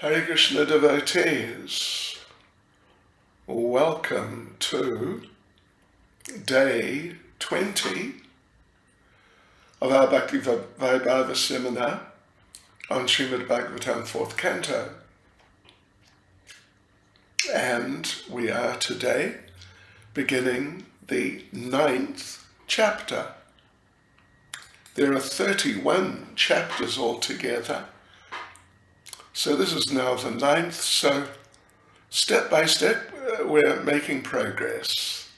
Hare Krishna devotees, welcome to day 20 of our Bhakti Vaibhava seminar on Srimad Bhagavatam 4th Canto. And we are today beginning the 9th chapter. There are 31 chapters altogether. So this is now the 9th, so step by step we're making progress.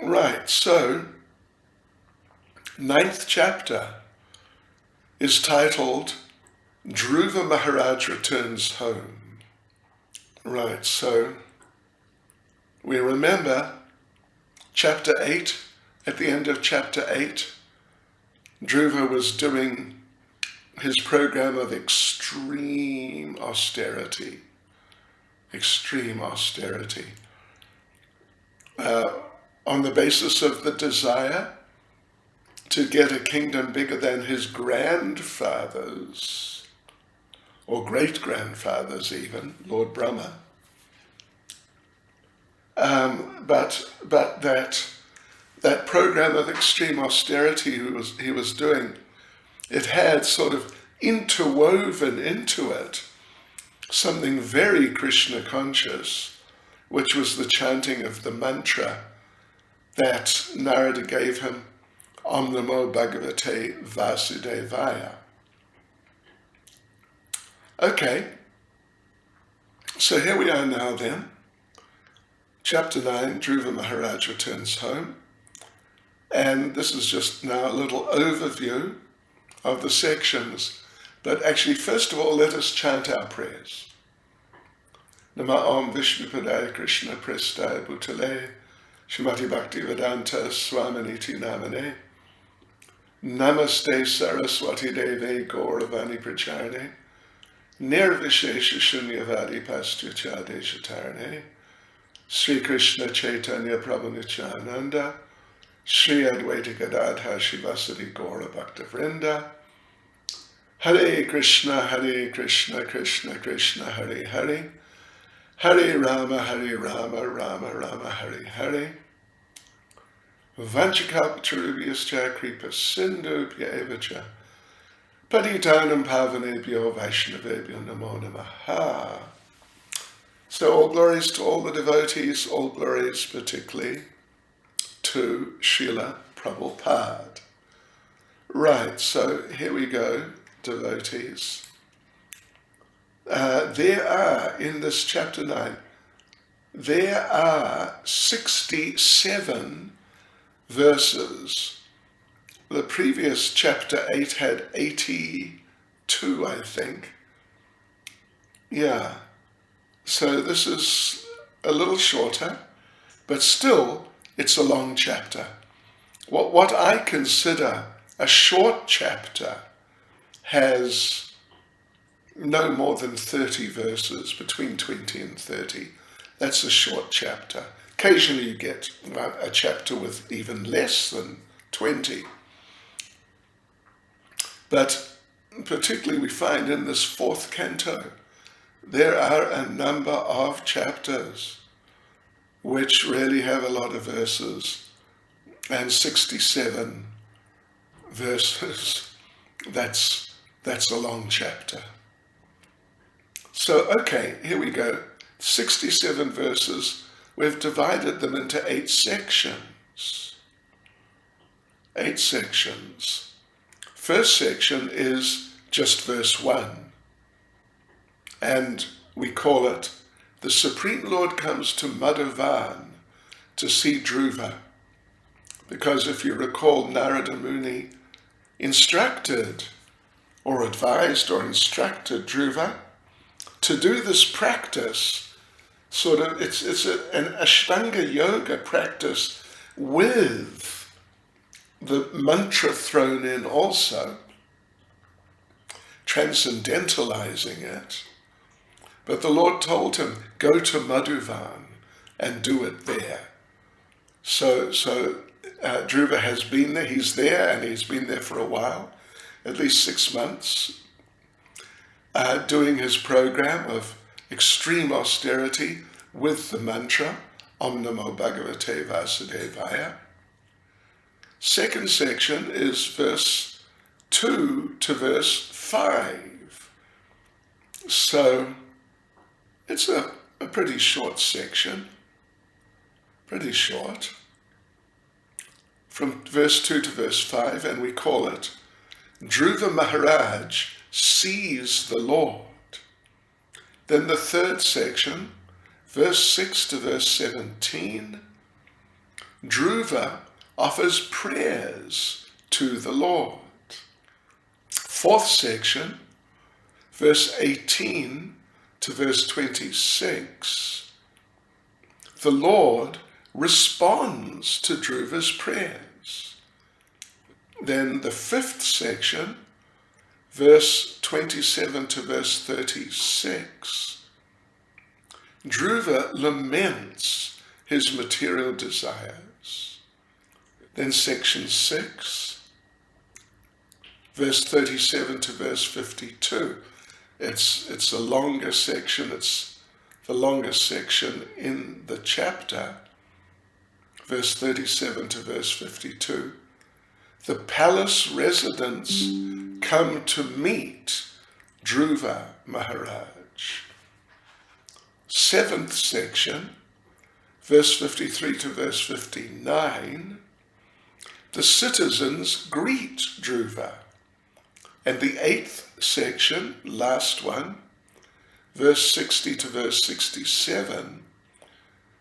Right, so 9th chapter is titled Dhruva Maharaj Returns Home. Right, so we remember chapter 8, at the end of chapter 8, Dhruva was doing his program of extreme austerity, on the basis of the desire to get a kingdom bigger than his grandfathers, or great-grandfathers even, Lord Brahma. But that program of extreme austerity he was doing, it had sort of interwoven into it something very Krishna conscious, which was the chanting of the mantra that Narada gave him, Om Namo Bhagavate Vasudevaya. Okay, so here we are now then. Chapter 9, Dhruva Maharaj returns home. And this is just now a little overview of the sections, but actually first of all let us chant our prayers. Nama Om Vishnupadaya Krishna Prestaya Bhutale Shrimati Bhakti Vedanta Swaminiti Namane Namaste Saraswati Deve Gauravani Pracharane Nirvishesha Shunyavadi Pastuchade Shatarane Sri Krishna Chaitanya Prabhu Nityananda Shri Advaita Gadadhar Shivasadi Gaura Bhakta Vrinda Hare Krishna, Krishna Krishna, Hare Hare Hare Rama, Rama Rama, Hare Hare Vanchakaptarubhyascha Kripa Sindhubhya Evacha Patitanam Pavanebhyo Vaishnavebhyo Namo Namaha. So all glories to all the devotees, all glories particularly to Srila Prabhupada. Right, so here we go, devotees. There are, in this chapter 9, there are 67 verses. The previous chapter 8 had 82, I think. Yeah, so this is a little shorter, but still it's a long chapter. What I consider a short chapter has no more than 30 verses, between 20 and 30. That's a short chapter. Occasionally you get a chapter with even less than 20. But particularly we find in this 4th canto, there are a number of chapters which really have a lot of verses, and 67 verses, that's a long chapter. So, okay, here we go. 67 verses. We've divided them into 8 sections. 8 sections. First section is just verse 1. And we call it, the Supreme Lord comes to Madhavan to see Dhruva. Because if you recall, Narada Muni instructed or advised or instructed Dhruva to do this practice, sort of, it's an Ashtanga yoga practice with the mantra thrown in also, transcendentalizing it. But the Lord told him, go to Madhavan and do it there. So Dhruva has been there, he's there, and he's been there for a while, at least 6 months. doing his program of extreme austerity with the mantra Om Namo Bhagavate Vasudevaya. Second section is verse 2 to verse 5. So it's a pretty short section, pretty short, from verse 2 to verse 5, and we call it Dhruva Maharaj Sees the Lord. Then the third section, verse 6 to verse 17, Dhruva offers prayers to the Lord. Fourth section, verse 18 to verse 26, the Lord responds to Dhruva's prayers. Then the fifth section, verse 27 to verse 36, Dhruva laments his material desires. Then section 6, verse 37 to verse 52. It's a longer section. It's the longest section in the chapter. Verse 37 to verse 52. The palace residents come to meet Dhruva Maharaj. Seventh section, verse 53 to verse 59, the citizens greet Dhruva. And the eighth section, last one, verse 60 to verse 67,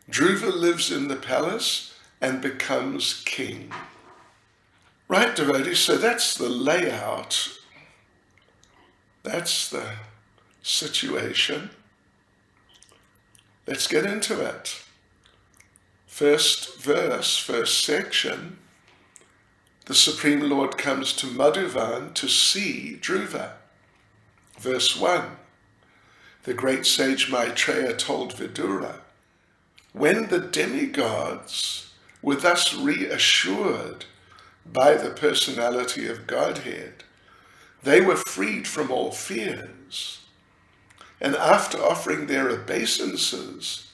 Dhruva lives in the palace and becomes king. Right, devotees, so that's the layout. That's the situation. Let's get into it. First verse, first section, the Supreme Lord comes to Madhuvan to see Dhruva. Verse 1, the great sage Maitreya told Vidura, when the demigods were thus reassured by the personality of Godhead, they were freed from all fears. And after offering their obeisances,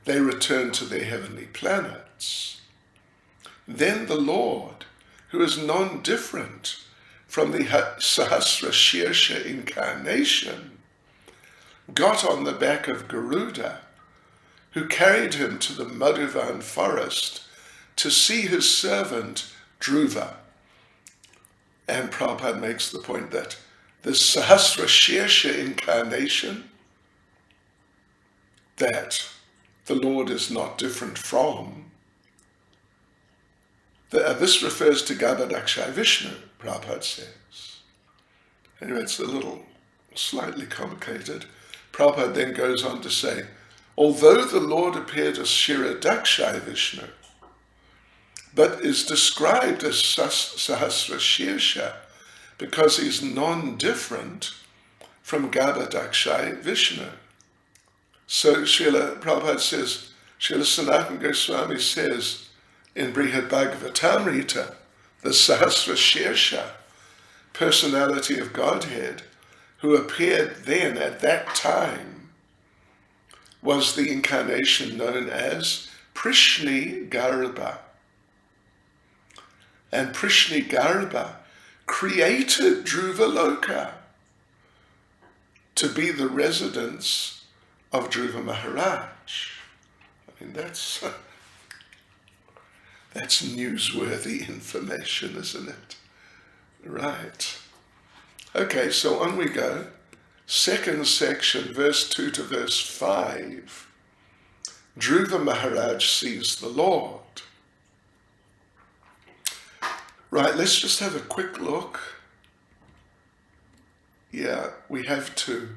they returned to their heavenly planets. Then the Lord, who is non-different from the Sahasra Shirsha incarnation, got on the back of Garuda, who carried him to the Madhuvan forest to see his servant Dhruva. And Prabhupada makes the point that the Sahasra Shirsha incarnation, that the Lord is not different from, this refers to Garbhodakshayi Vishnu, Prabhupada says. Anyway, it's a little slightly complicated. Prabhupada then goes on to say, although the Lord appeared as Kshirodakshayi Vishnu, but is described as Sahasra Shirsha because he's non-different from Garbhodakshayi Vishnu. So Srila Prabhupada says, Srila Sanatana Goswami says in Brihad Bhagavatamrita, the Sahasra Shirsha, personality of Godhead, who appeared then at that time, was the incarnation known as Prishni Garbha. And Prishni Garbha created Dhruvaloka to be the residence of Dhruva Maharaj. I mean, that's newsworthy information, isn't it? Right. Okay, so on we go. Second section, verse 2 to verse 5. Dhruva Maharaj sees the Lord. Right, let's just have a quick look. Yeah, we have to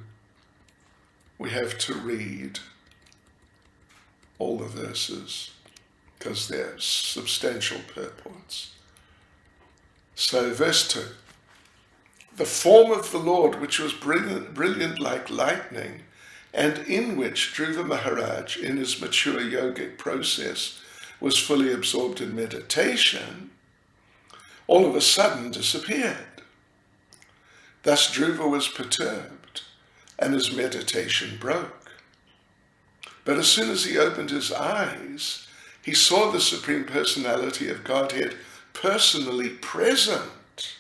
read all the verses because they're substantial purports. So verse 2. The form of the Lord, which was brilliant like lightning, and in which Dhruva Maharaj, in his mature yogic process, was fully absorbed in meditation, all of a sudden disappeared. Thus Dhruva was perturbed, and his meditation broke. But as soon as he opened his eyes, he saw the Supreme Personality of Godhead personally present,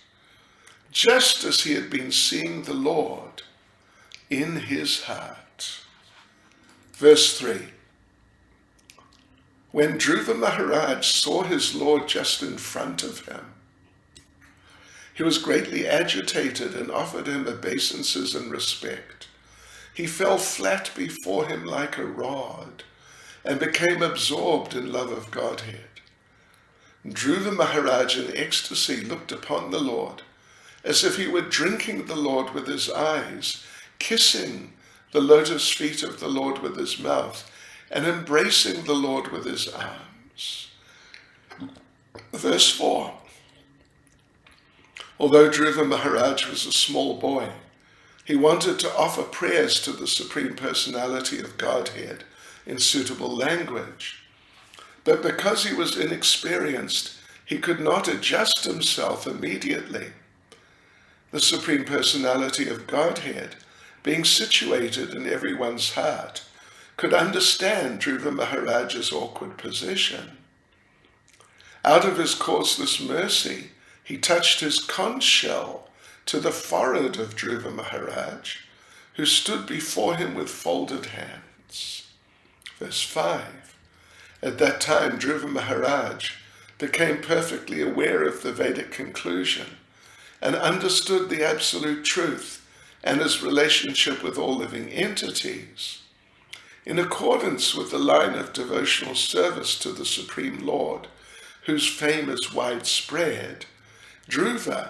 just as he had been seeing the Lord in his heart. Verse 3. When Dhruva Maharaj saw his Lord just in front of him, he was greatly agitated and offered him obeisances and respect. He fell flat before him like a rod and became absorbed in love of Godhead. Dhruva Maharaj in ecstasy looked upon the Lord as if he were drinking the Lord with his eyes, kissing the lotus feet of the Lord with his mouth, and embracing the Lord with his arms. Verse 4. Although Dhruva Maharaj was a small boy, he wanted to offer prayers to the Supreme Personality of Godhead in suitable language. But because he was inexperienced, he could not adjust himself immediately. The Supreme Personality of Godhead, being situated in everyone's heart, could understand Dhruva Maharaj's awkward position. Out of his causeless mercy, he touched his conch shell to the forehead of Dhruva Maharaj, who stood before him with folded hands. Verse 5. At that time, Dhruva Maharaj became perfectly aware of the Vedic conclusion and understood the absolute truth and his relationship with all living entities. In accordance with the line of devotional service to the Supreme Lord, whose fame is widespread, Dhruva,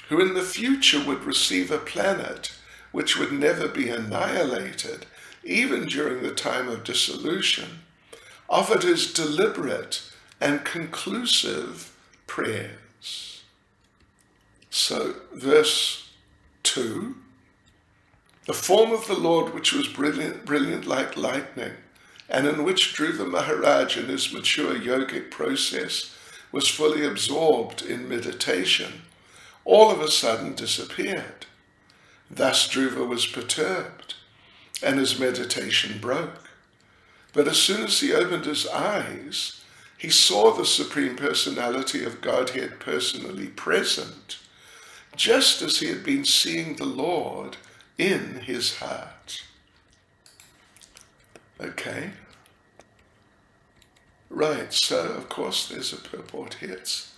who in the future would receive a planet which would never be annihilated, even during the time of dissolution, offered his deliberate and conclusive prayers. So, verse 2, the form of the Lord which was brilliant like lightning, and in which Dhruva Maharaj in his mature yogic process was fully absorbed in meditation, all of a sudden disappeared. Thus Dhruva was perturbed, and his meditation broke. But as soon as he opened his eyes, he saw the Supreme Personality of Godhead personally present, just as he had been seeing the Lord in his heart. Okay. Right, so of course there's a purport here. It's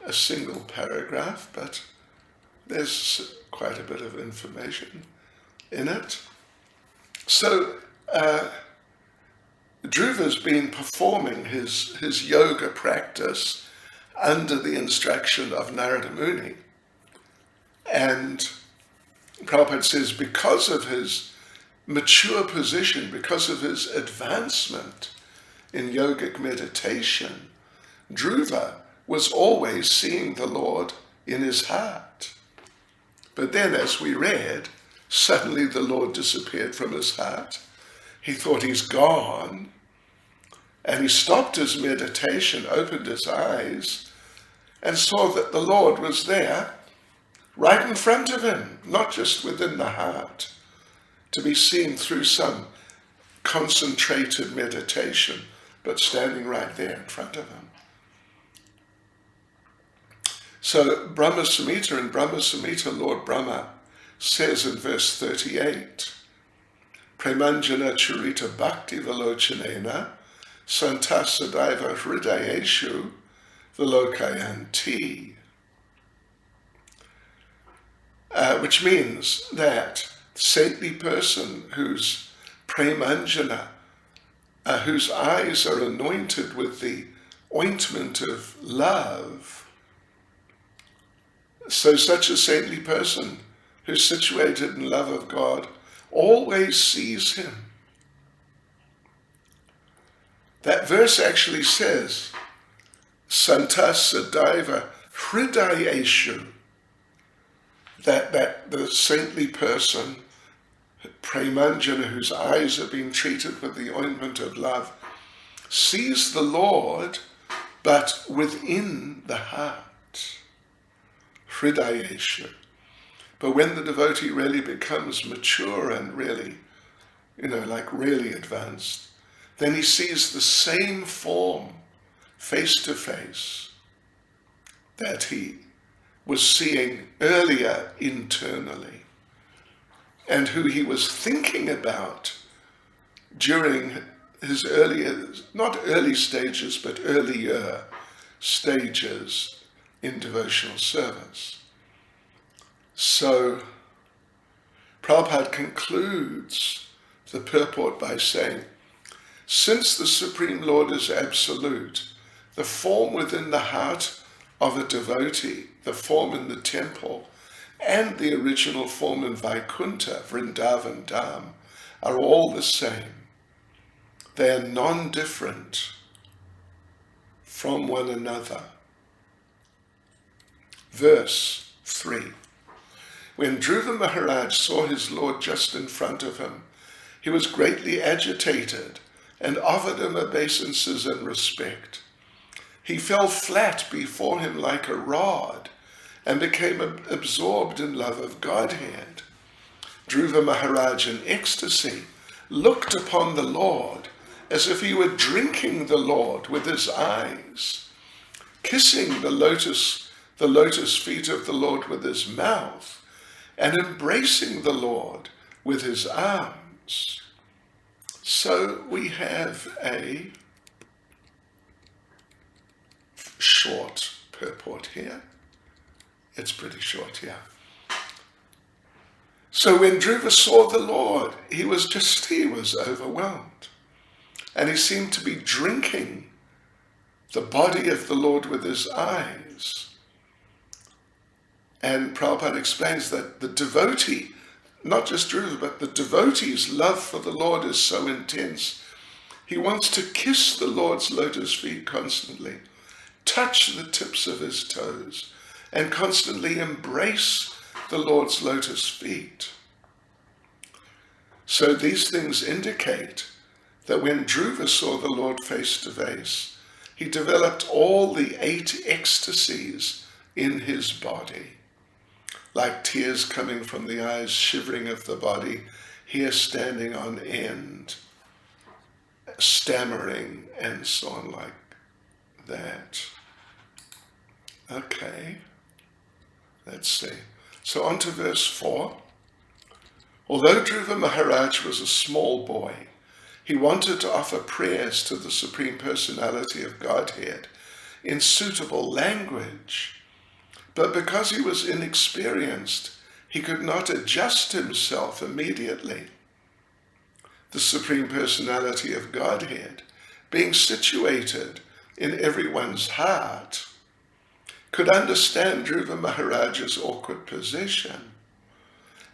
a single paragraph, but there's quite a bit of information in it. So Dhruva's been performing his yoga practice under the instruction of Narada Muni. And Prabhupada says because of his mature position, because of his advancement in yogic meditation, Dhruva was always seeing the Lord in his heart. But then, as we read, suddenly the Lord disappeared from his heart. He thought he's gone, and he stopped his meditation, opened his eyes, and saw that the Lord was there, right in front of him, not just within the heart, to be seen through some concentrated meditation, but standing right there in front of him. So Brahma Samhita, in Brahma Samhita, Lord Brahma says in verse 38, Premanjana Charita Bhakti Velochanena Santasadaiva Hridayeshu Velokayanti. Which means that saintly person whose premanjana, whose eyes are anointed with the ointment of love, so such a saintly person who's situated in love of God always sees him. That verse actually says, Santasadaiva Hridayeshu, that the saintly person, premanjana, whose eyes are being treated with the ointment of love, sees the Lord, but within the heart. Hridayeshu. But when the devotee really becomes mature and really, really advanced, then he sees the same form face to face that he was seeing earlier internally, and who he was thinking about during his not early stages, but earlier stages in devotional service. So Prabhupada concludes the purport by saying, since the Supreme Lord is absolute, the form within the heart of a devotee, the form in the temple, and the original form in Vaikuntha, Vrindavan Dham, are all the same. They are non-different from one another. Verse 3. When Dhruva Maharaj saw his Lord just in front of him, he was greatly agitated and offered him obeisances and respect. He fell flat before him like a rod and became absorbed in love of Godhead. Dhruva Maharaj, in ecstasy, looked upon the Lord as if he were drinking the Lord with his eyes, kissing the lotus feet of the Lord with his mouth, and embracing the Lord with his arms. So we have a short purport here. It's pretty short, yeah. So when Dhruva saw the Lord, he was overwhelmed. And he seemed to be drinking the body of the Lord with his eyes. And Prabhupada explains that the devotee, not just Dhruva, but the devotee's love for the Lord is so intense. He wants to kiss the Lord's lotus feet constantly, touch the tips of his toes, and constantly embrace the Lord's lotus feet. So these things indicate that when Dhruva saw the Lord face to face, he developed all the 8 ecstasies in his body, like tears coming from the eyes, shivering of the body, hair standing on end, stammering, and so on like that. Okay, let's see. So on to verse 4. Although Dhruva Maharaj was a small boy, he wanted to offer prayers to the Supreme Personality of Godhead in suitable language. But because he was inexperienced, he could not adjust himself immediately. The Supreme Personality of Godhead, being situated in everyone's heart, could understand Dhruva Maharaj's awkward position.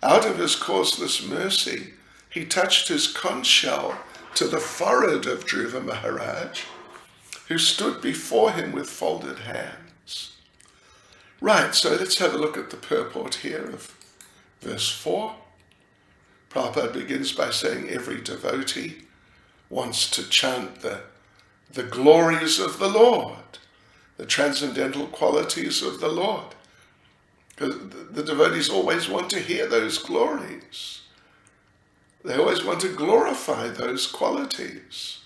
Out of his causeless mercy, he touched his conch shell to the forehead of Dhruva Maharaj, who stood before him with folded hands. Right, so let's have a look at the purport here of verse 4. Prabhupada begins by saying every devotee wants to chant the glories of the Lord, the transcendental qualities of the Lord. Because the devotees always want to hear those glories. They always want to glorify those qualities.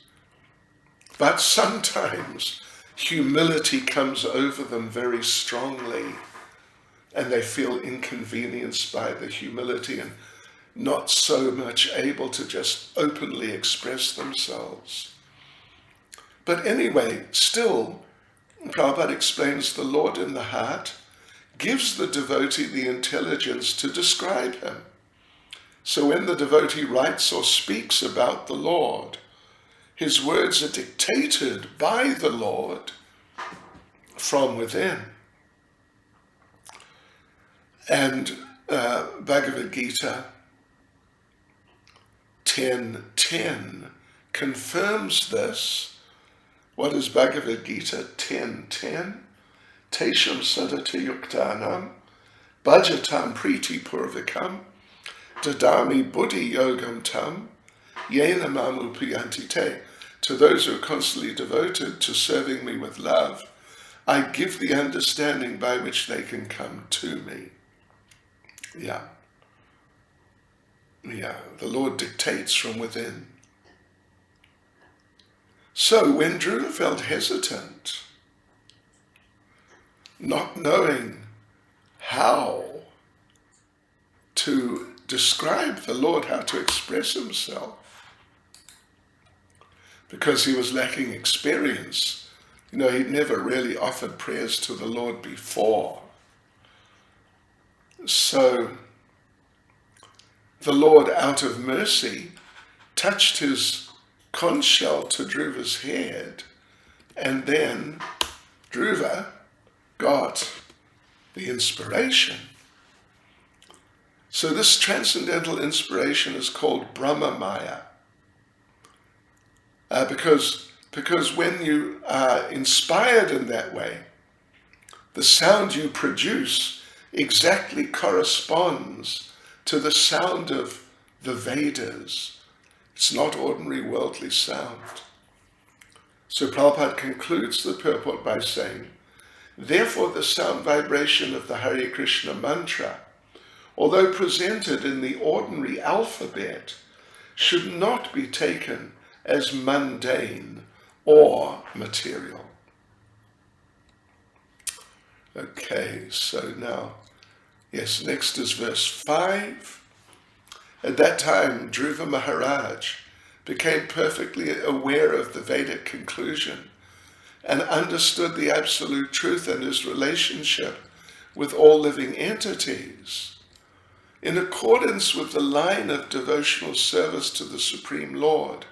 But sometimes humility comes over them very strongly, and they feel inconvenienced by the humility and not so much able to just openly express themselves. But anyway, still, Prabhupada explains the Lord in the heart gives the devotee the intelligence to describe him. So when the devotee writes or speaks about the Lord, his words are dictated by the Lord from within. And Bhagavad Gita 10:10 confirms this. What is Bhagavad Gita 10:10? Tesham sadati yuktanam bhajatam priti purvikam dadami buddhi yogam tam yena mamu piyanti te. To those who are constantly devoted to serving me with love, I give the understanding by which they can come to me. Yeah. Yeah. The Lord dictates from within. So when Dhruva felt hesitant, not knowing how to describe the Lord, how to express himself, because he was lacking experience. He'd never really offered prayers to the Lord before. So the Lord, out of mercy, touched his conch shell to Dhruva's head, and then Dhruva got the inspiration. So this transcendental inspiration is called Brahma Maya. Because when you are inspired in that way, the sound you produce exactly corresponds to the sound of the Vedas. It's not ordinary worldly sound. So Prabhupada concludes the purport by saying, therefore the sound vibration of the Hare Krishna mantra, although presented in the ordinary alphabet, should not be taken as mundane or material. Okay, so now, yes, next is verse 5. At that time, Dhruva Maharaj became perfectly aware of the Vedic conclusion and understood the absolute truth and his relationship with all living entities. In accordance with the line of devotional service to the Supreme Lord,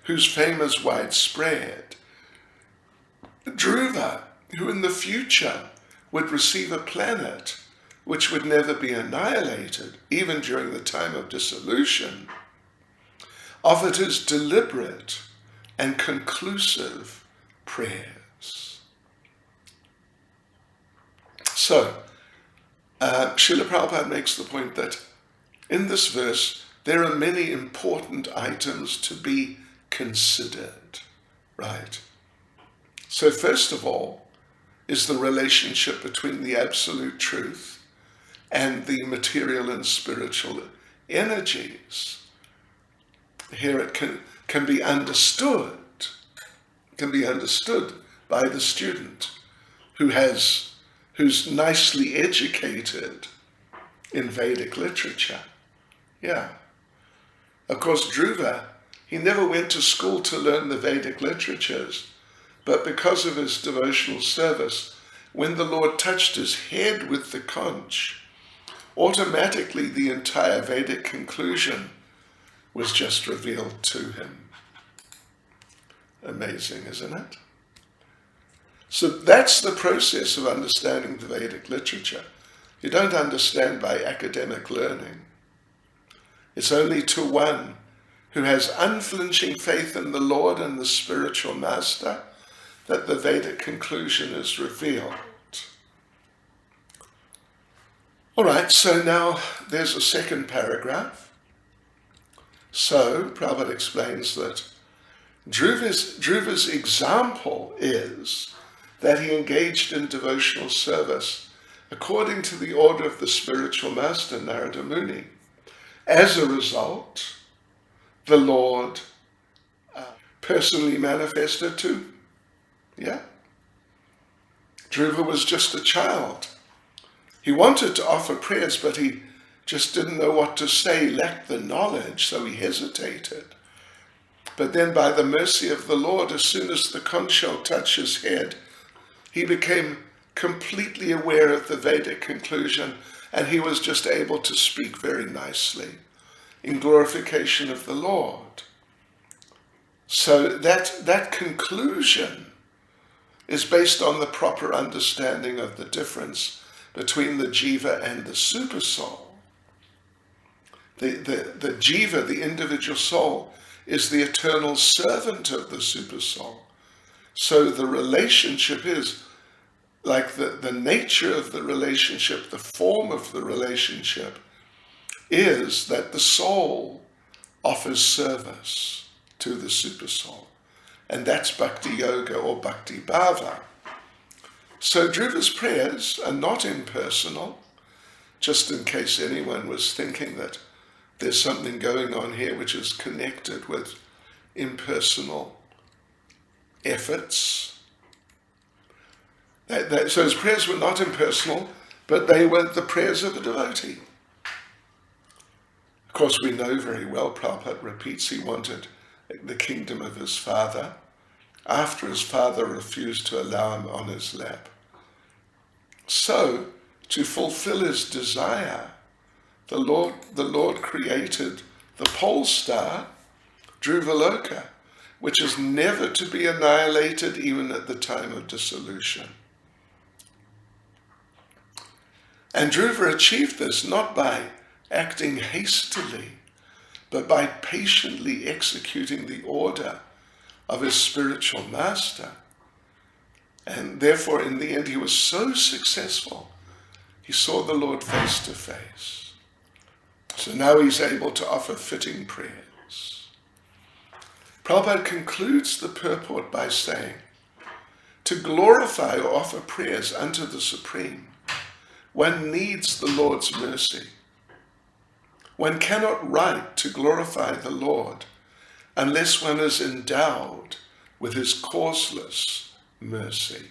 whose fame is widespread, Dhruva, who in the future would receive a planet which would never be annihilated, even during the time of dissolution, offered his deliberate and conclusive prayers. So, Srila Prabhupada makes the point that in this verse there are many important items to be considered, right? So first of all is the relationship between the absolute truth and the material and spiritual energies. Here it can be understood by the student who's nicely educated in Vedic literature. Yeah. Of course, Dhruva, he never went to school to learn the Vedic literatures, but because of his devotional service, when the Lord touched his head with the conch, automatically the entire Vedic conclusion was just revealed to him. Amazing, isn't it? So that's the process of understanding the Vedic literature. You don't understand by academic learning. It's only to one who has unflinching faith in the Lord and the spiritual master that the Vedic conclusion is revealed. All right, so now there's a second paragraph. So Prabhupada explains that Dhruva's example is that he engaged in devotional service according to the order of the spiritual master Narada Muni. As a result, the Lord personally manifested too. Yeah. Dhruva was just a child. He wanted to offer prayers, but he just didn't know what to say, lacked the knowledge, so he hesitated. But then by the mercy of the Lord, as soon as the conch shell touched his head, he became completely aware of the Vedic conclusion, and he was just able to speak very nicely in glorification of the Lord. So that conclusion is based on the proper understanding of the difference between the jiva and the supersoul. The jiva, the individual soul, is the eternal servant of the supersoul. So the relationship is, like the nature of the relationship, the form of the relationship, is that the soul offers service to the supersoul. And that's Bhakti Yoga or Bhakti Bhava. So Dhruva's prayers are not impersonal, just in case anyone was thinking that there's something going on here which is connected with impersonal efforts. So his prayers were not impersonal, but they were the prayers of a devotee. Of course, we know very well, Prabhupada repeats, he wanted the kingdom of his father after his father refused to allow him on his lap. So, to fulfill his desire, the Lord created the pole star, Dhruvaloka, which is never to be annihilated even at the time of dissolution. And Dhruva achieved this not by acting hastily, but by patiently executing the order of his spiritual master. And therefore, in the end, he was so successful, he saw the Lord face to face. So now he's able to offer fitting prayers. Prabhupada concludes the purport by saying, to glorify or offer prayers unto the Supreme, one needs the Lord's mercy. One cannot write to glorify the Lord unless one is endowed with his causeless mercy.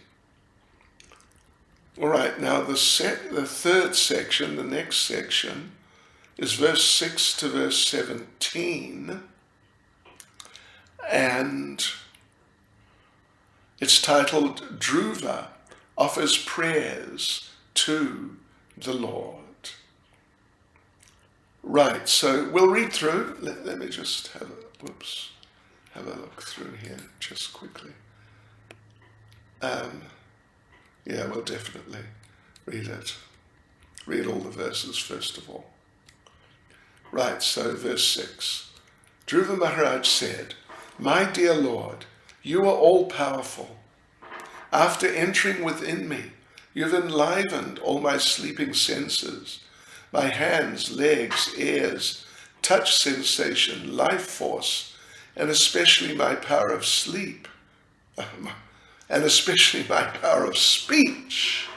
All right, now the third section, the next section, is verse 6 to verse 17, and it's titled, Dhruva Offers Prayers to the Lord. Right, so we'll read through. Let me just have a look through here just quickly. Yeah, we'll definitely read it. Read all the verses first of all. Right, so verse 6. Dhruva Maharaj said, my dear Lord, you are all-powerful. After entering within me, you've enlivened all my sleeping senses, my hands, legs, ears, touch sensation, life force, and especially my power of sleep, and especially my power of speech.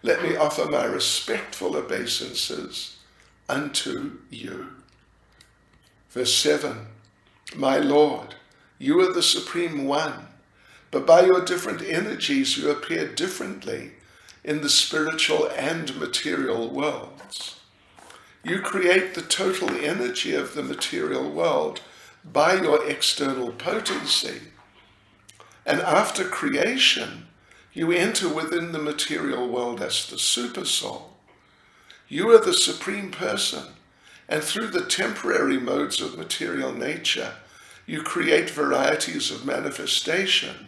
Let me offer my respectful obeisances unto you. Verse 7, my Lord, you are the Supreme One, but by your different energies you appear differently in the spiritual and material worlds. You create the total energy of the material world by your external potency. And after creation, you enter within the material world as the Supersoul. You are the Supreme Person, and through the temporary modes of material nature, you create varieties of manifestation,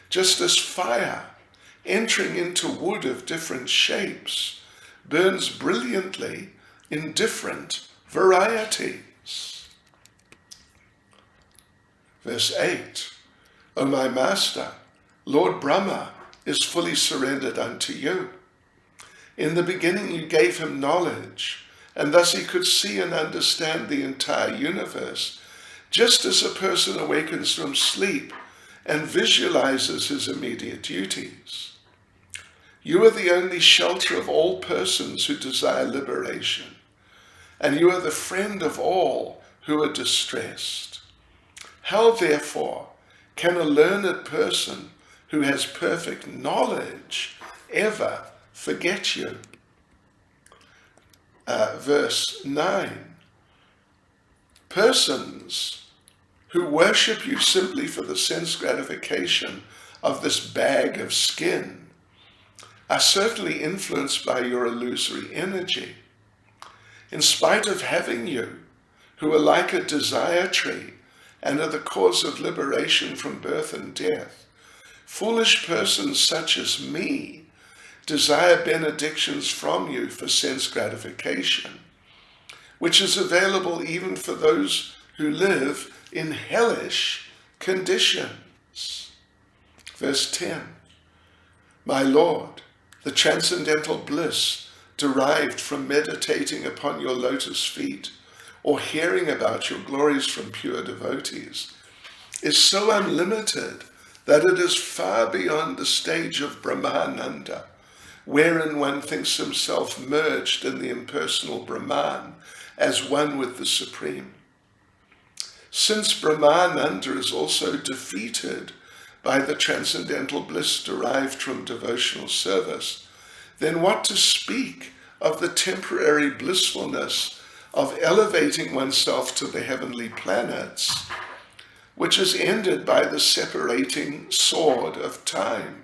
just as fire, entering into wood of different shapes, burns brilliantly in different varieties. Verse 8, O my Master, Lord Brahma is fully surrendered unto you. In the beginning you gave him knowledge, and thus he could see and understand the entire universe, just as a person awakens from sleep and visualizes his immediate duties. You are the only shelter of all persons who desire liberation, and you are the friend of all who are distressed. How, therefore, can a learned person who has perfect knowledge ever forget you? Verse 9, persons who worship you simply for the sense gratification of this bag of skin are certainly influenced by your illusory energy. In spite of having you, who are like a desire tree and are the cause of liberation from birth and death, foolish persons such as me desire benedictions from you for sense gratification, which is available even for those who live in hellish conditions. Verse 10, my Lord, the transcendental bliss derived from meditating upon your lotus feet or hearing about your glories from pure devotees is so unlimited that it is far beyond the stage of Brahmananda, wherein one thinks himself merged in the impersonal Brahman as one with the Supreme. Since Brahmananda is also defeated by the transcendental bliss derived from devotional service, then what to speak of the temporary blissfulness of elevating oneself to the heavenly planets, which is ended by the separating sword of time?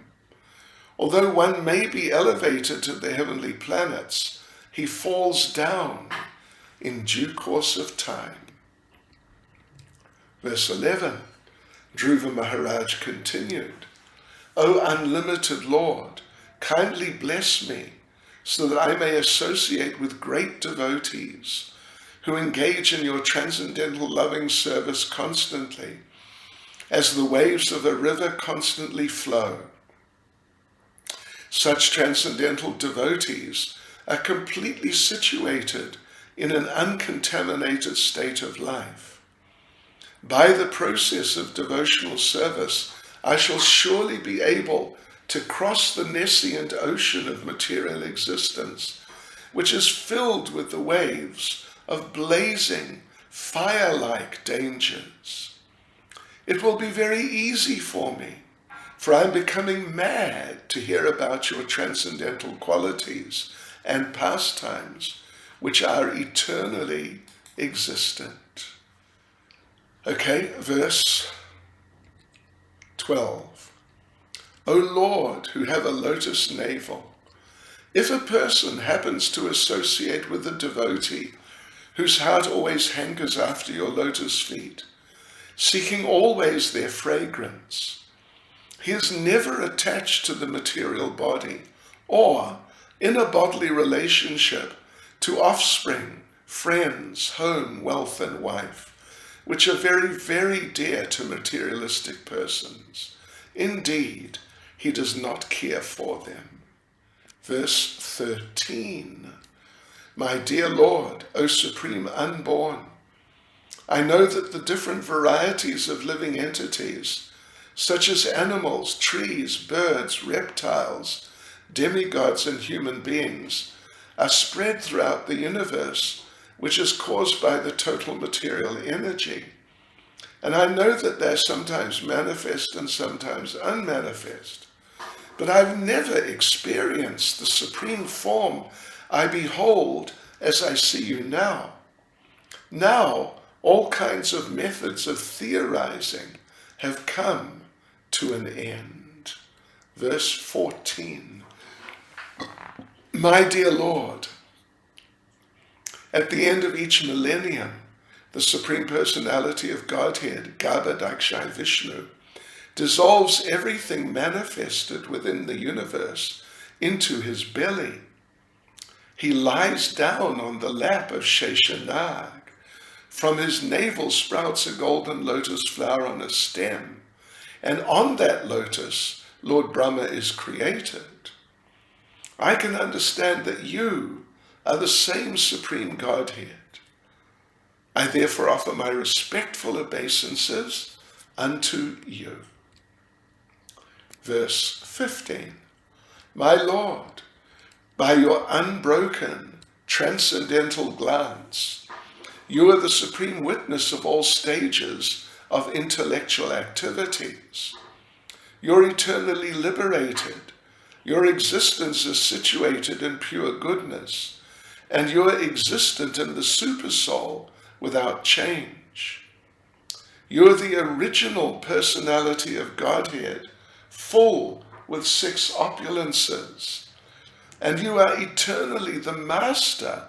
Although one may be elevated to the heavenly planets, he falls down in due course of time. Verse 11, Dhruva Maharaj continued, O unlimited Lord, kindly bless me so that I may associate with great devotees who engage in your transcendental loving service constantly, as the waves of a river constantly flow. Such transcendental devotees are completely situated in an uncontaminated state of life. By the process of devotional service, I shall surely be able to cross the nescient ocean of material existence, which is filled with the waves of blazing, fire-like dangers. It will be very easy for me, for I am becoming mad to hear about your transcendental qualities and pastimes, which are eternally existent. Okay, verse 12. O Lord, who have a lotus navel, if a person happens to associate with a devotee whose heart always hankers after your lotus feet, seeking always their fragrance, he is never attached to the material body or in a bodily relationship to offspring, friends, home, wealth, and wife, which are very, very dear to materialistic persons. Indeed, he does not care for them. Verse 13. My dear Lord, O Supreme Unborn, I know that the different varieties of living entities, such as animals, trees, birds, reptiles, demigods, and human beings, are spread throughout the universe, which is caused by the total material energy. And I know that they're sometimes manifest and sometimes unmanifest. But I've never experienced the supreme form I behold as I see you now. Now, all kinds of methods of theorizing have come to an end. Verse 14. My dear Lord, at the end of each millennium, the Supreme Personality of Godhead, Garbhodakshai Vishnu, dissolves everything manifested within the universe into his belly. He lies down on the lap of Sheshanag. From his navel sprouts a golden lotus flower on a stem, and on that lotus, Lord Brahma is created. I can understand that you are the same Supreme Godhead. I therefore offer my respectful obeisances unto you. Verse 15. My Lord, by your unbroken, transcendental glance, you are the supreme witness of all stages of intellectual activities. You're eternally liberated. Your existence is situated in pure goodness, and you are existent in the supersoul without change. You are the original personality of Godhead, full with 6 opulences, and you are eternally the master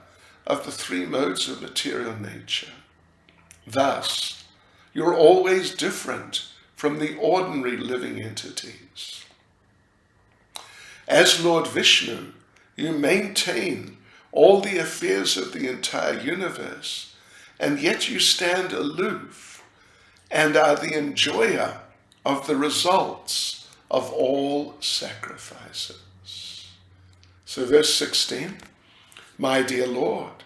of the 3 modes of material nature. Thus, you're always different from the ordinary living entities. As Lord Vishnu, you maintain all the affairs of the entire universe, and yet you stand aloof and are the enjoyer of the results of all sacrifices. So verse 16, my dear Lord,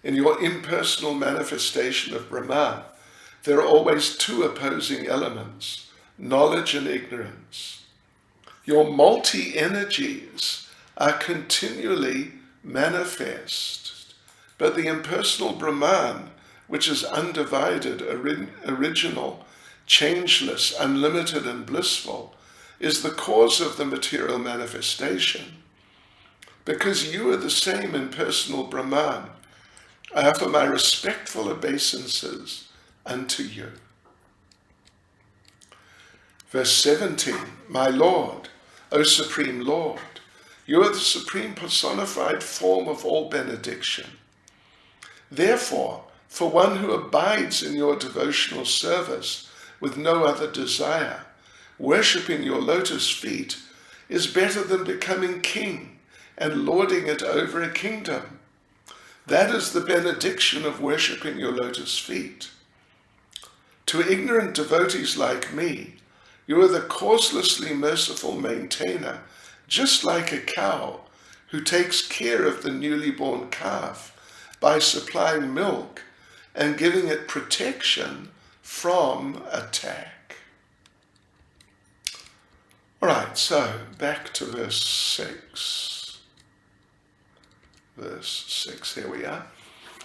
in your impersonal manifestation of Brahman, there are always 2 opposing elements, knowledge and ignorance. Your multi-energies are continually manifest, but the impersonal Brahman, which is undivided, original, changeless, unlimited and blissful, is the cause of the material manifestation. Because you are the same impersonal Brahman, I offer my respectful obeisances unto you. Verse 17, my Lord, O Supreme Lord, you are the supreme personified form of all benediction. Therefore, for one who abides in your devotional service with no other desire, worshipping your lotus feet is better than becoming king and lording it over a kingdom. That is the benediction of worshipping your lotus feet. To ignorant devotees like me, you are the causelessly merciful maintainer, just like a cow who takes care of the newly born calf by supplying milk and giving it protection from attack. All right, so back to verse 6. Verse 6, here we are.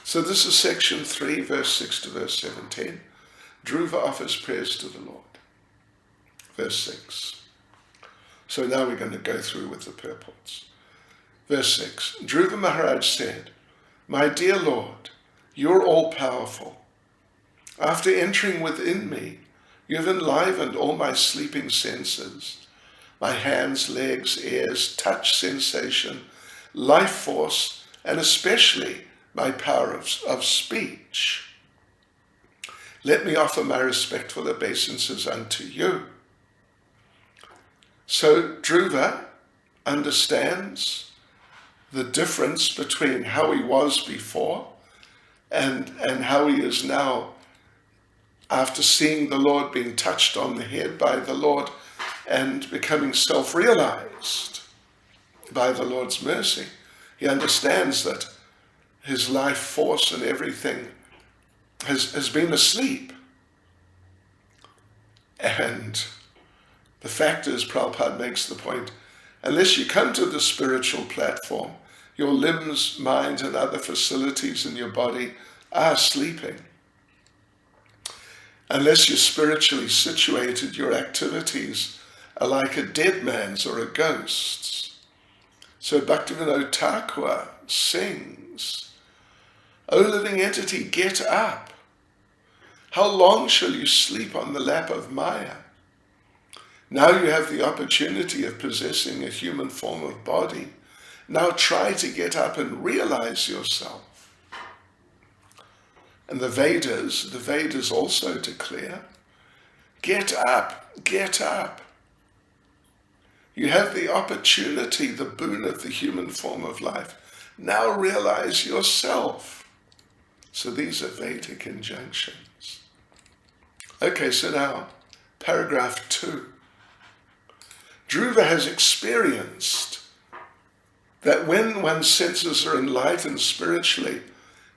So this is section 3, verse 6 to verse 17. Dhruva offers prayers to the Lord. Verse 6. So now we're going to go through with the purports. Verse 6. Dhruva Maharaj said, my dear Lord, you're all-powerful. After entering within me, you have enlivened all my sleeping senses, my hands, legs, ears, touch sensation, life force, and especially my power of speech. Let me offer my respectful obeisances unto you. So Dhruva understands the difference between how he was before and how he is now, after seeing the Lord, being touched on the head by the Lord and becoming self-realized by the Lord's mercy. He understands that his life force and everything has been asleep. And the fact is, Prabhupada makes the point, unless you come to the spiritual platform, your limbs, mind, and other facilities in your body are sleeping. Unless you're spiritually situated, your activities are like a dead man's or a ghost's. So Bhaktivinoda Thakur sings, O living entity, get up. How long shall you sleep on the lap of Maya? Now you have the opportunity of possessing a human form of body. Now try to get up and realize yourself. And the Vedas also declare, get up, get up. You have the opportunity, the boon of the human form of life. Now realize yourself. So these are Vedic injunctions. Okay, so now, paragraph 2. Dhruva has experienced that when one's senses are enlightened spiritually,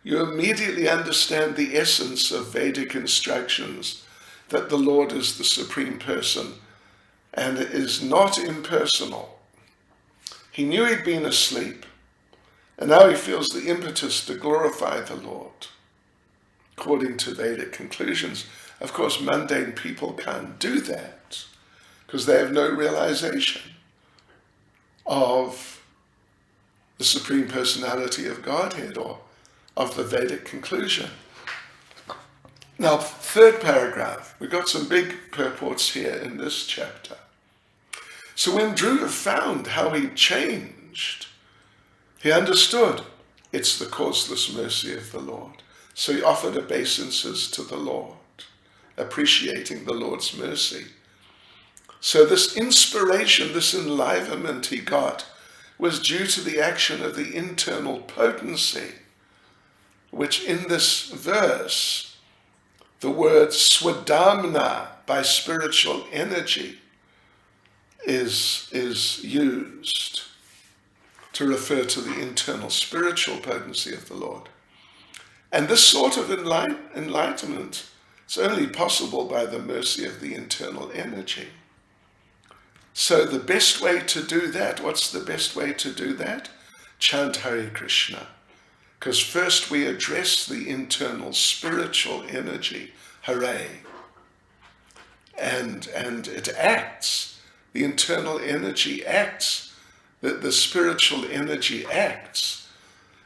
you immediately understand the essence of Vedic instructions, that the Lord is the Supreme Person and is not impersonal. He knew he'd been asleep, and now he feels the impetus to glorify the Lord. According to Vedic conclusions, of course, mundane people can't do that because they have no realization of the Supreme Personality of Godhead or of the Vedic conclusion. Now, third paragraph, we've got some big purports here in this chapter. So when Dhruva found how he changed, he understood it's the causeless mercy of the Lord. So he offered obeisances to the Lord, appreciating the Lord's mercy. So this inspiration, this enlivenment he got, was due to the action of the internal potency, which in this verse, the word swadhamna, by spiritual energy, is used to refer to the internal spiritual potency of the Lord. And this sort of enlightenment is only possible by the mercy of the internal energy. So the best way to do that, what's the best way to do that? Chant Hare Krishna. Because first we address the internal spiritual energy, Hare, and it acts. The internal energy acts. The spiritual energy acts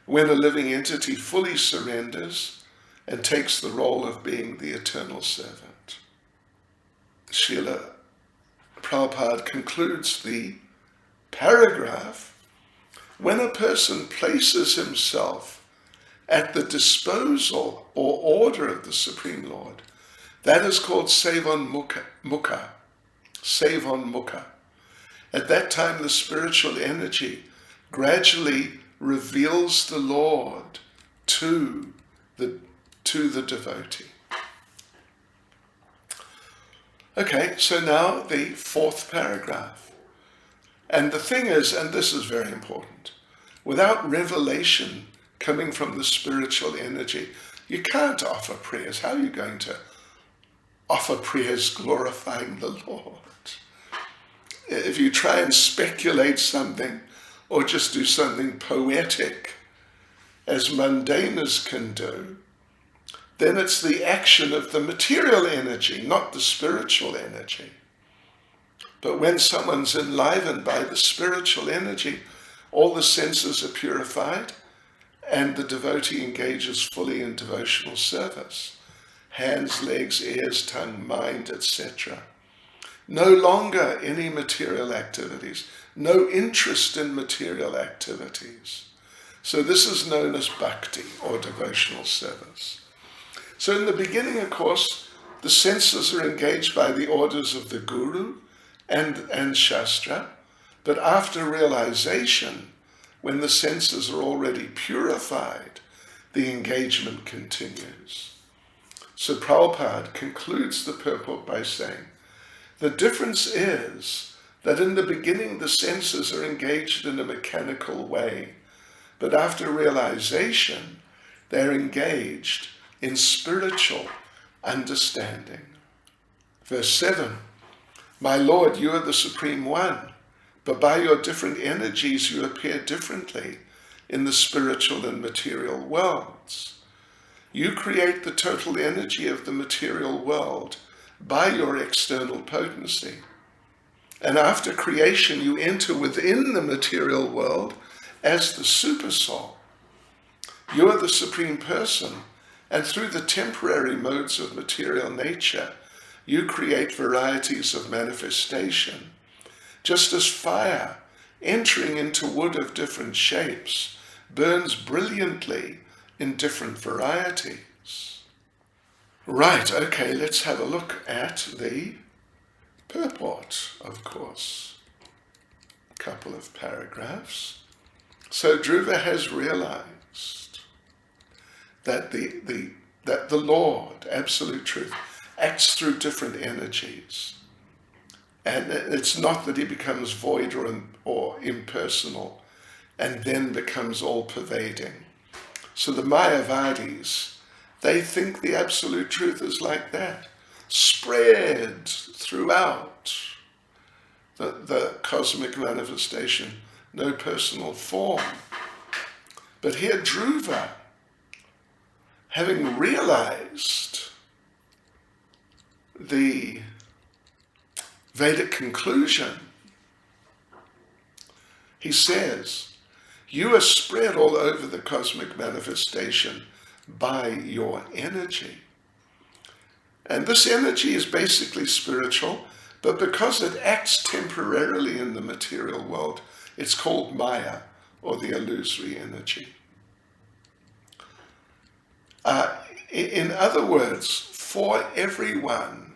when a living entity fully surrenders and takes the role of being the eternal servant. Srila Prabhupada concludes the paragraph: when a person places himself at the disposal or order of the Supreme Lord, that is called Sevon Mukha. Sevon Mukha. At that time, the spiritual energy gradually reveals the Lord to the devotee. Okay, so now the fourth paragraph. And the thing is, and this is very important, without revelation coming from the spiritual energy, you can't offer prayers. How are you going to offer prayers glorifying the Lord? If you try and speculate something or just do something poetic, as mundaners can do, then it's the action of the material energy, not the spiritual energy. But when someone's enlivened by the spiritual energy, all the senses are purified and the devotee engages fully in devotional service. Hands, legs, ears, tongue, mind, etc. No longer any material activities, no interest in material activities. So this is known as Bhakti, or devotional service. So in the beginning, of course, the senses are engaged by the orders of the Guru and Shastra, but after realization, when the senses are already purified, the engagement continues. So Prabhupada concludes the purport by saying, the difference is that in the beginning the senses are engaged in a mechanical way, but after realization they're engaged in spiritual understanding. Verse 7, my Lord, you are the Supreme One, but by your different energies you appear differently in the spiritual and material worlds. You create the total energy of the material world by your external potency. And after creation, you enter within the material world as the Supersoul. You are the Supreme Person, and through the temporary modes of material nature, you create varieties of manifestation. Just as fire, entering into wood of different shapes, burns brilliantly in different varieties. Right, okay, let's have a look at the purport, of course. A couple of paragraphs. So Dhruva has realized that the Lord, Absolute Truth, acts through different energies. And it's not that he becomes void or impersonal and then becomes all-pervading. So the Mayavadis, they think the Absolute Truth is like that, spread throughout the cosmic manifestation, no personal form. But here Dhruva, having realized the Vedic conclusion, he says, you are spread all over the cosmic manifestation by your energy. And this energy is basically spiritual, but because it acts temporarily in the material world, it's called Maya, or the illusory energy. In other words, for everyone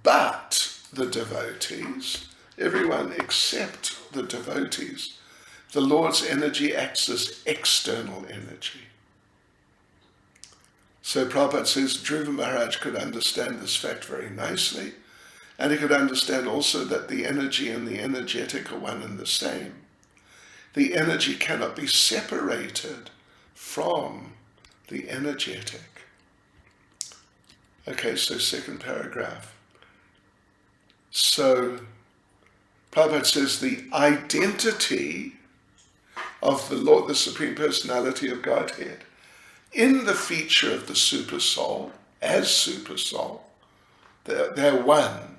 but the devotees, everyone except the devotees, the Lord's energy acts as external energy. So Prabhupada says Dhruva Maharaj could understand this fact very nicely, and he could understand also that the energy and the energetic are one and the same. The energy cannot be separated from the energetic. Okay, so second paragraph. So Prabhupada says the identity of the Lord, the Supreme Personality of Godhead, in the feature of the Super Soul, as Super Soul, they're one.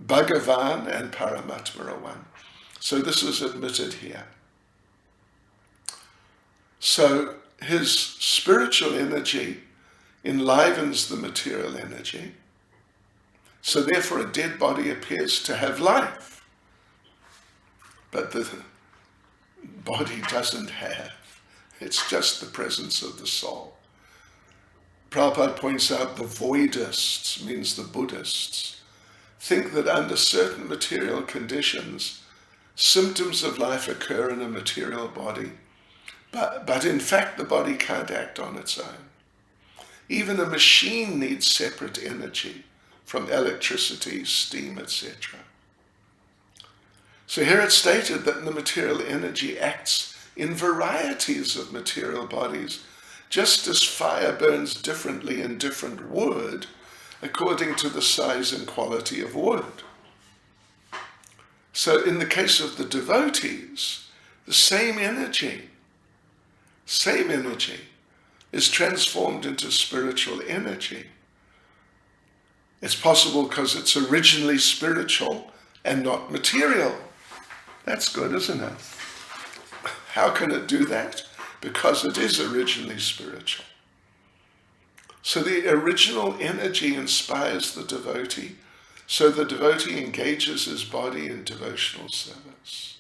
Bhagavan and Paramatma are one. So this is admitted here. So his spiritual energy enlivens the material energy. So therefore a dead body appears to have life. But the body doesn't have. It's just the presence of the soul. Prabhupada points out the voidists, means the Buddhists, think that under certain material conditions, symptoms of life occur in a material body, but in fact the body can't act on its own. Even a machine needs separate energy from electricity, steam, etc. So here it's stated that the material energy acts in varieties of material bodies, just as fire burns differently in different wood according to the size and quality of wood. So in the case of the devotees, the same energy is transformed into spiritual energy. It's possible because it's originally spiritual and not material. That's good, isn't it? How can it do that? Because it is originally spiritual. So the original energy inspires the devotee, so the devotee engages his body in devotional service.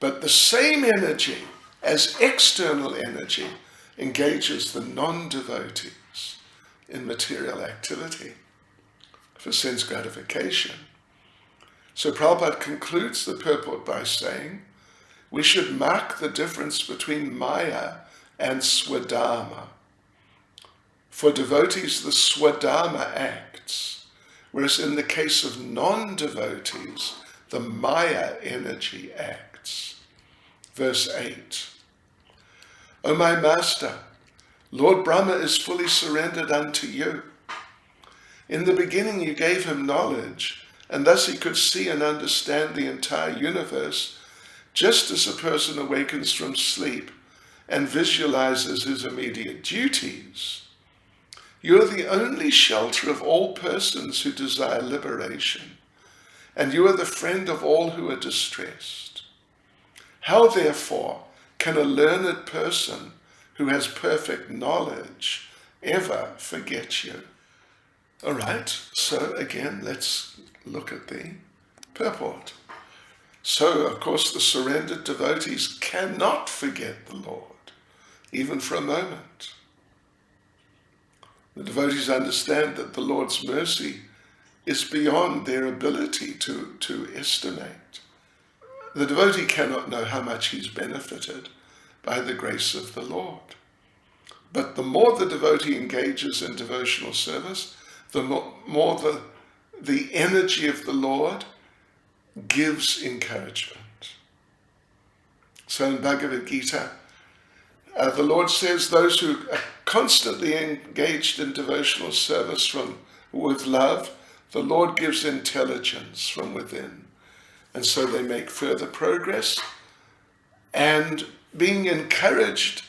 But the same energy, as external energy, engages the non-devotees in material activity for sense gratification. So Prabhupada concludes the purport by saying, we should mark the difference between Maya and Swadharma. For devotees, the Swadharma acts, whereas in the case of non-devotees, the Maya energy acts. Verse 8. O my Master, Lord Brahma is fully surrendered unto you. In the beginning you gave him knowledge, and thus he could see and understand the entire universe, just as a person awakens from sleep and visualizes his immediate duties. You are the only shelter of all persons who desire liberation, and you are the friend of all who are distressed. How, therefore, can a learned person who has perfect knowledge ever forget you? All right, so again, let's look at the purport. So, of course, the surrendered devotees cannot forget the Lord, even for a moment. The devotees understand that the Lord's mercy is beyond their ability to estimate. The devotee cannot know how much he's benefited by the grace of the Lord. But the more the devotee engages in devotional service, the more the energy of the Lord gives encouragement. So in Bhagavad Gita, the Lord says those who are constantly engaged in devotional service with love, the Lord gives intelligence from within. And so they make further progress, and being encouraged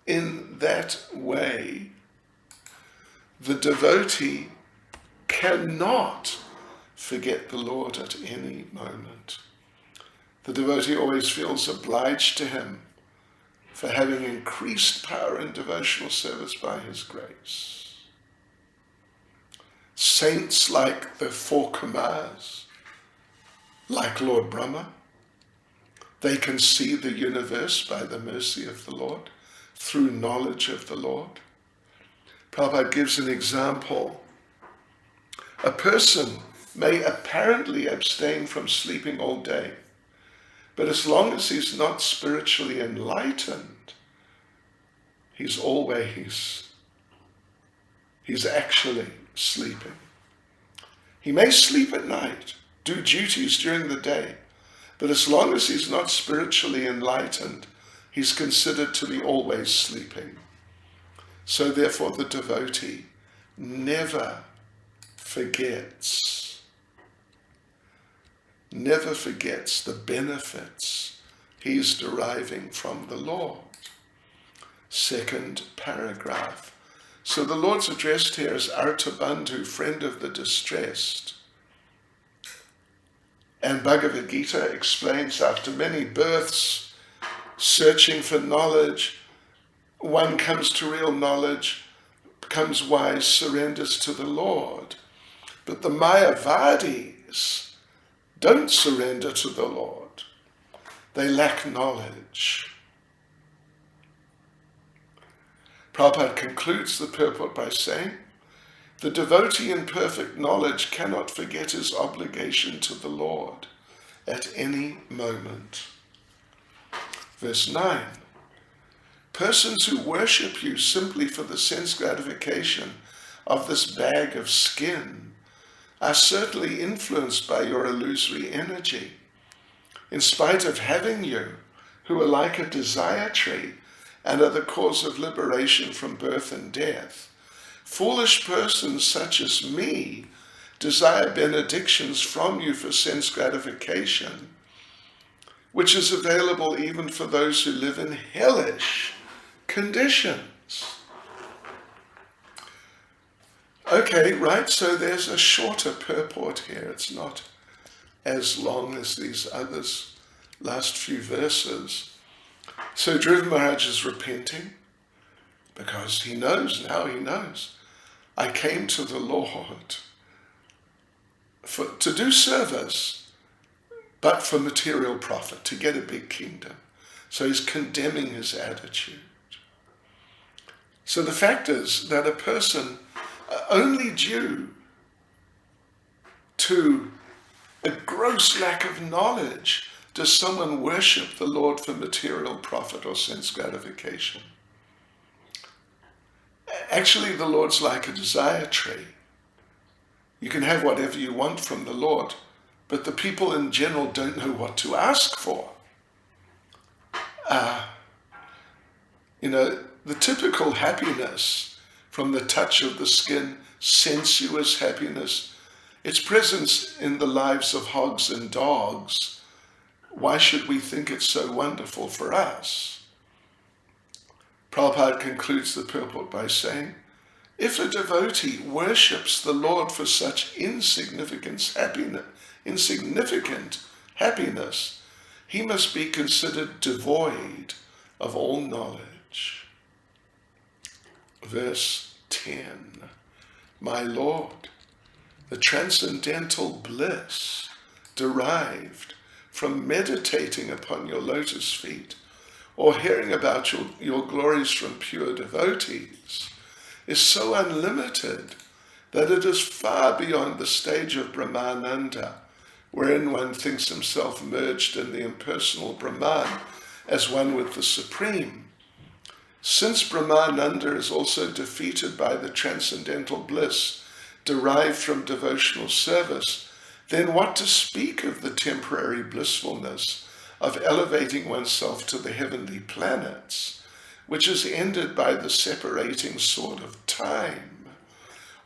in that way, the devotee cannot forget the Lord at any moment. The devotee always feels obliged to him for having increased power in devotional service by his grace. Saints like the four Kumars, like Lord Brahma, they can see the universe by the mercy of the Lord, through knowledge of the Lord. Prabhupada gives an example. A person may apparently abstain from sleeping all day, but as long as he's not spiritually enlightened, he's actually sleeping. He may sleep at night, do duties during the day, but as long as he's not spiritually enlightened, he's considered to be always sleeping. So therefore the devotee never forgets never forgets the benefits he's deriving from the Lord. Second paragraph. So the Lord's addressed here as Artabandhu, friend of the distressed. And Bhagavad Gita explains, after many births, searching for knowledge, one comes to real knowledge, becomes wise, surrenders to the Lord. But the Mayavadis don't surrender to the Lord. They lack knowledge. Prabhupada concludes the purport by saying, the devotee in perfect knowledge cannot forget his obligation to the Lord at any moment. Verse 9, persons who worship you simply for the sense gratification of this bag of skin are certainly influenced by your illusory energy. In spite of having you, who are like a desire tree and are the cause of liberation from birth and death, foolish persons such as me desire benedictions from you for sense gratification, which is available even for those who live in hellish conditions. Okay, right, so there's a shorter purport here. It's not as long as these others, last few verses. So Dhruva Maharaj is repenting because he knows. I came to the Lord to do service, but for material profit, to get a big kingdom. So he's condemning his attitude. So the fact is that a person, only due to a gross lack of knowledge, does someone worship the Lord for material profit or sense gratification. Actually, the Lord's like a desire tree. You can have whatever you want from the Lord, but the people in general don't know what to ask for. The typical happiness from the touch of the skin, sensuous happiness, its presence in the lives of hogs and dogs. Why should we think it's so wonderful for us? Prabhupada concludes the purport by saying, if a devotee worships the Lord for such insignificant happiness, he must be considered devoid of all knowledge. Verse 10, my Lord, the transcendental bliss derived from meditating upon your lotus feet or hearing about your glories from pure devotees is so unlimited that it is far beyond the stage of Brahmananda, wherein one thinks himself merged in the impersonal Brahman as one with the Supreme. Since Brahmananda is also defeated by the transcendental bliss derived from devotional service, then what to speak of the temporary blissfulness of elevating oneself to the heavenly planets, which is ended by the separating sword of time?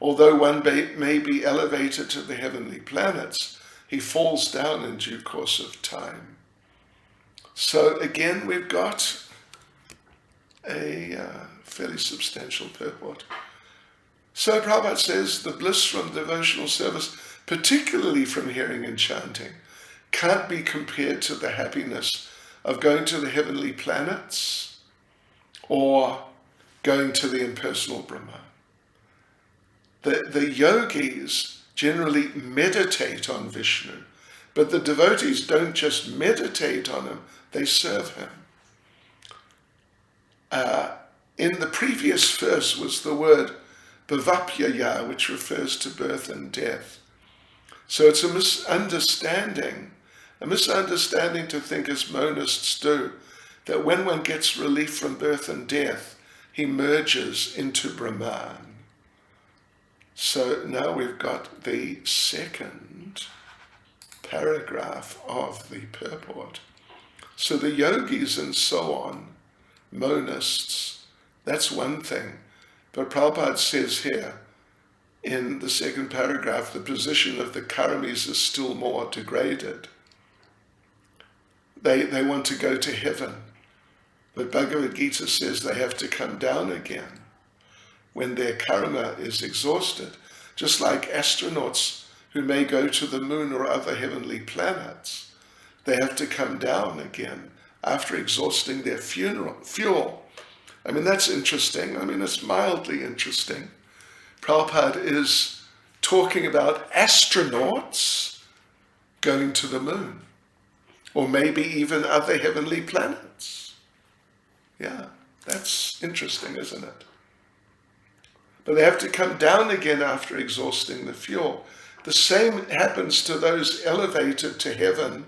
Although one may be elevated to the heavenly planets, he falls down in due course of time. So again, we've got a fairly substantial purport. So Prabhupada says the bliss from devotional service, particularly from hearing and chanting, can't be compared to the happiness of going to the heavenly planets or going to the impersonal Brahman. The yogis generally meditate on Vishnu, but the devotees don't just meditate on him, they serve him. In the previous verse was the word bhavapyaya, which refers to birth and death. So it's a misunderstanding to think, as monists do, that when one gets relief from birth and death, he merges into Brahman. So now we've got the second paragraph of the purport. So the yogis and so on, monists, that's one thing. But Prabhupada says here, in the second paragraph, the position of the karamis is still more degraded. They want to go to heaven. But Bhagavad Gita says they have to come down again when their karma is exhausted, just like astronauts who may go to the moon or other heavenly planets. They have to come down again after exhausting their fuel. I mean, that's interesting. I mean, it's mildly interesting. Prabhupada is talking about astronauts going to the moon, or maybe even other heavenly planets. Yeah, that's interesting, isn't it? But they have to come down again after exhausting the fuel. The same happens to those elevated to heaven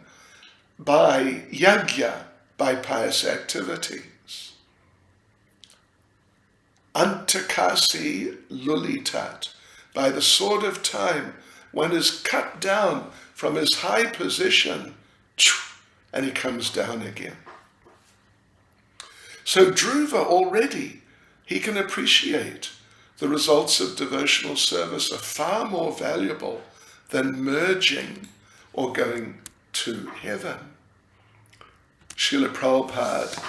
by yajna, by pious activities. Antakasi lulitat, by the sword of time, one is cut down from his high position, and he comes down again. So Dhruva already, he can appreciate the results of devotional service are far more valuable than merging or going to heaven. Srila Prabhupada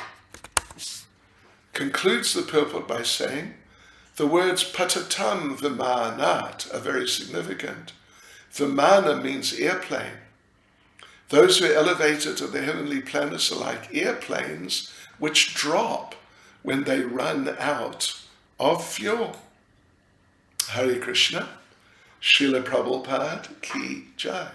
concludes the purport by saying, the words patatam vimanat are very significant. Vimana means airplane. Those who are elevated to the heavenly planets are like airplanes which drop when they run out of fuel. Hare Krishna, Srila Prabhupada ki jai.